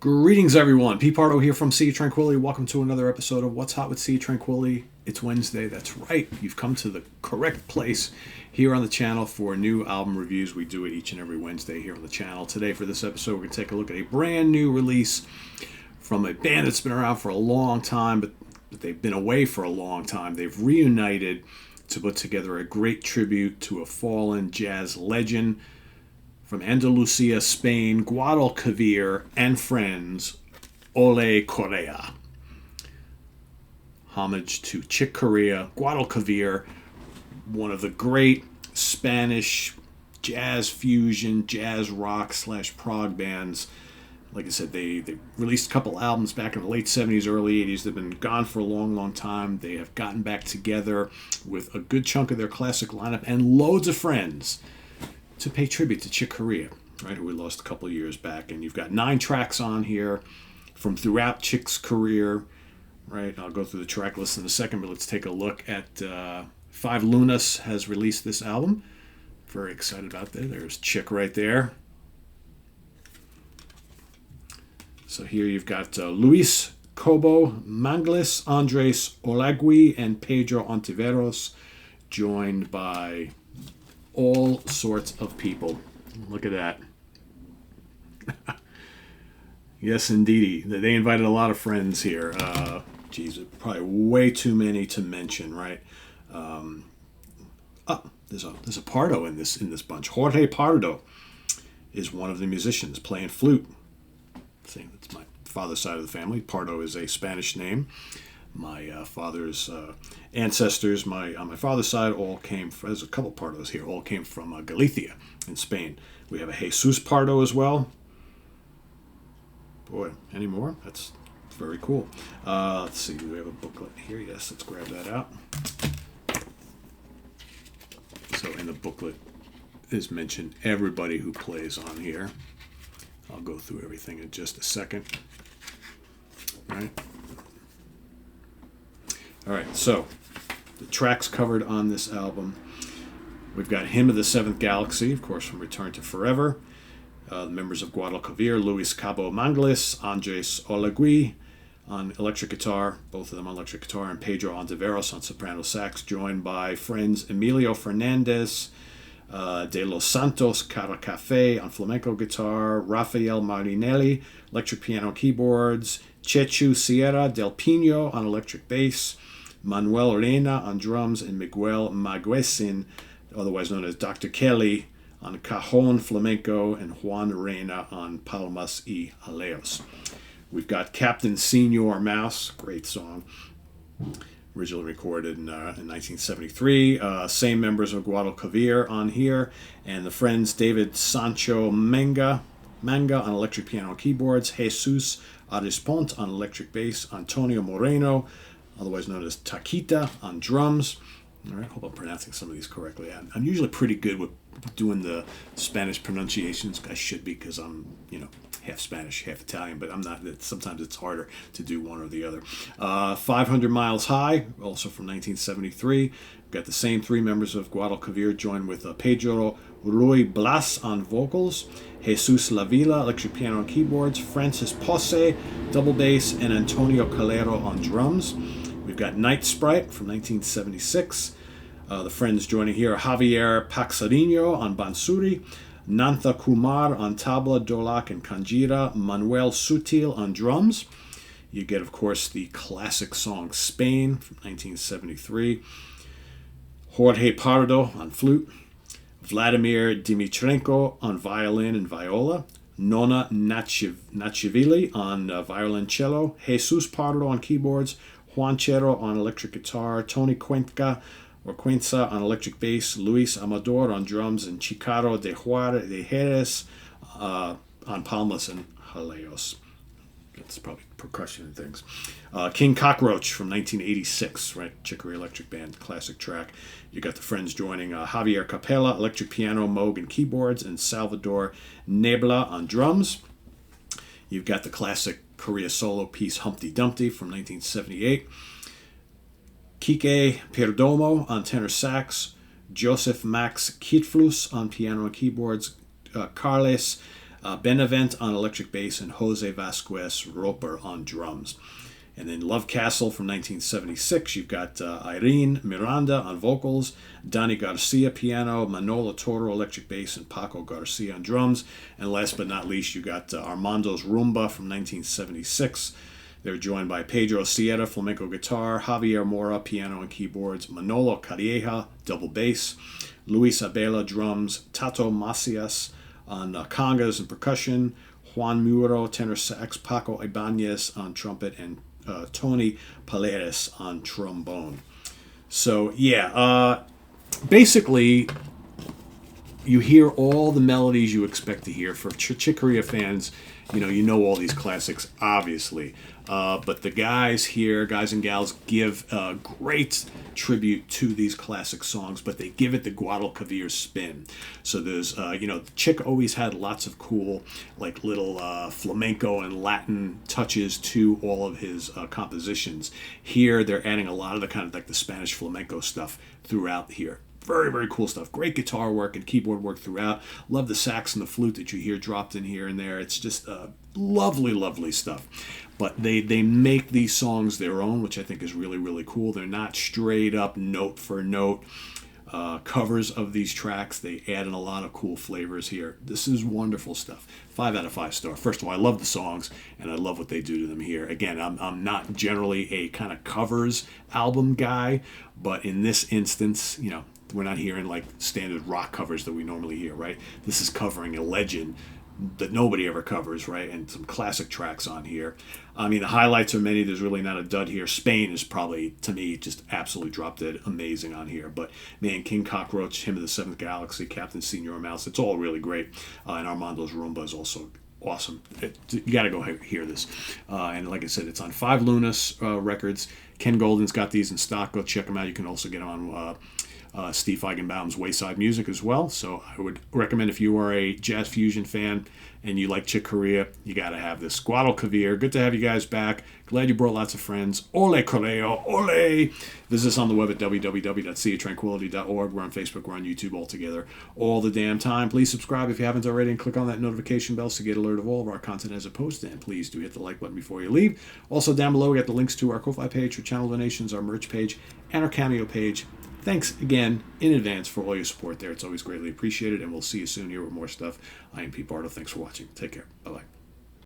Greetings, everyone. Pete Pardo here from Sea Tranquility. Welcome to another episode of What's Hot with Sea Tranquility. It's Wednesday. That's right. You've come to the correct place here on the channel for new album reviews. We do it each and every Wednesday here on the channel. Today, for this episode, we're going to take a look at a brand new release from a band that's been around for a long time, but they've been away for a long time. They've reunited to put together a great tribute to a fallen jazz legend. From Andalusia, Spain, Guadalquivir and Friends Ole Corea. Homage to Chick Corea, Guadalquivir, one of the great Spanish jazz fusion, jazz rock / prog bands. Like I said, they released a couple albums back in the late 70s, early 80s. They've been gone for a long, long time. They have gotten back together with a good chunk of their classic lineup and loads of friends to pay tribute to Chick Corea, right, who we lost a couple of years back. And you've got 9 tracks on here from throughout Chick's career, right? I'll go through the track list in a second, but let's take a look at Five Lunas has released this album. Very excited about that. There's Chick right there. So here you've got Luis Cobo Mangles, Andres Olagui, and Pedro Ontiveros, joined by all sorts of people. Look at that. Yes, indeedy. They invited a lot of friends here. Probably way too many to mention, right? There's a Pardo in this bunch. Jorge Pardo is one of the musicians playing flute. See, that's my father's side of the family. Pardo is a Spanish name. My father's ancestors, on my father's side, all came from, there's a couple Pardos here, all came from Galicia in Spain. We have a Jesus Pardo as well. Boy, any more? That's very cool. Let's see, do we have a booklet here? Yes, let's grab that out. So in the booklet is mentioned everybody who plays on here. I'll go through everything in just a second. All right. All right, so the tracks covered on this album. We've got Hymn of the Seventh Galaxy, of course, from Return to Forever. The members of Guadalquivir, Luis Cabo Mangles, Andres Olagui on electric guitar, both of them on electric guitar, and Pedro Ontiveros on soprano sax, joined by friends Emilio Fernandez, De Los Santos Cara Cafe on flamenco guitar, Rafael Marinelli, electric piano keyboards, Chechu Sierra del Pino on electric bass, Manuel Reina on drums, and Miguel Maguesin, otherwise known as Dr. Kelly, on cajon flamenco, and Juan Reina on palmas y aleos. We've got Captain Senor Mouse, great song, originally recorded in 1973. Same members of Guadalquivir on here, and the friends David Sancho Manga on electric piano and keyboards, Jesus Arispont on electric bass, Antonio Moreno, otherwise known as Taquita, on drums. All right, hope I'm pronouncing some of these correctly. I'm usually pretty good with doing the Spanish pronunciations. I should be, because I'm, half Spanish, half Italian, but I'm not. Sometimes it's harder to do one or the other. 500 Miles High, also from 1973. We've got the same 3 members of Guadalquivir, joined with Pedro Ruy Blas on vocals, Jesus Lavila, electric piano and keyboards, Francis Posse, double bass, and Antonio Calero on drums. We've got Night Sprite from 1976. The friends joining here are Javier Paxarino on bansuri, Nantha Kumar on tabla, dolak, and kanjira, Manuel Sutil on drums. You get, of course, the classic song Spain from 1973. Jorge Pardo on flute, Vladimir Dimitrenko on violin and viola, Nona Nachivili on violoncello, Jesus Pardo on keyboards, Juan Chero on electric guitar, Tony Cuenca on electric bass, Luis Amador on drums, and Chicaro de Jerez on palmas and jaleos. That's probably percussion and things. King Cockroach from 1986, right? Chick Corea Electric Band, classic track. You got the friends joining Javier Capella, electric piano, Moog, and keyboards, and Salvador Nebla on drums. You've got the classic Korea solo piece Humpty Dumpty from 1978. Kike Perdomo on tenor sax, Joseph Max Kitflus on piano and keyboards, Carles Benavent on electric bass, and Jose Vasquez Roper on drums. And then Love Castle from 1976, you've got Irene Miranda on vocals, Donny Garcia piano, Manolo Toro electric bass, and Paco Garcia on drums. And last but not least, you got Armando's Rumba from 1976. They're joined by Pedro Sierra flamenco guitar, Javier Mora piano and keyboards, Manolo Calleja double bass, Luis Abela drums, Tato Macias on congas and percussion, Juan Muro tenor sax, Paco Ibanez on trumpet, and Tony Paleres on trombone. So basically you hear all the melodies you expect to hear. For Chick Corea fans, you know all these classics, obviously. But the guys and gals, give a great tribute to these classic songs, but they give it the Guadalquivir spin. So there's, Chick always had lots of cool, like little flamenco and Latin touches to all of his compositions. Here, they're adding a lot of the kind of like the Spanish flamenco stuff throughout here. Very, very cool stuff. Great guitar work and keyboard work throughout. Love the sax and the flute that you hear dropped in here and there. It's just lovely, lovely stuff. But they make these songs their own, which I think is really, really cool. They're not straight up note for note covers of these tracks. They add in a lot of cool flavors here. This is wonderful stuff. 5 out of 5 star. First of all, I love the songs, and I love what they do to them here. Again, I'm not generally a kind of covers album guy, but in this instance, we're not hearing like standard rock covers that we normally hear, right? This is covering a legend that nobody ever covers, right? And some classic tracks on here. I mean, the highlights are many. There's really not a dud here. Spain is probably, to me, just absolutely drop dead amazing on here. But, man, King Cockroach, Hymn of the Seventh Galaxy, Captain Senior Mouse, it's all really great. And Armando's Rumba is also awesome. You got to go hear this. And like I said, it's on 5 Lunas records. Ken Golden's got these in stock. Go check them out. You can also get them on Steve Feigenbaum's Wayside Music as well. So I would recommend, if you are a jazz fusion fan and you like Chick Corea, you got to have this. Guadalquivir, good to have you guys back. Glad you brought lots of friends. Ole Corea, ole! Visit us on the web at www.seaoftranquility.org. We're on Facebook, we're on YouTube all together all the damn time. Please subscribe if you haven't already, and click on that notification bell to get alert of all of our content as it posts. And please do hit the like button before you leave. Also, down below, we got the links to our Ko-Fi page for channel donations, our merch page, and our Cameo page. Thanks again in advance for all your support there. It's always greatly appreciated, and we'll see you soon here with more stuff. I am Pete Pardo. Thanks for watching. Take care. Bye-bye.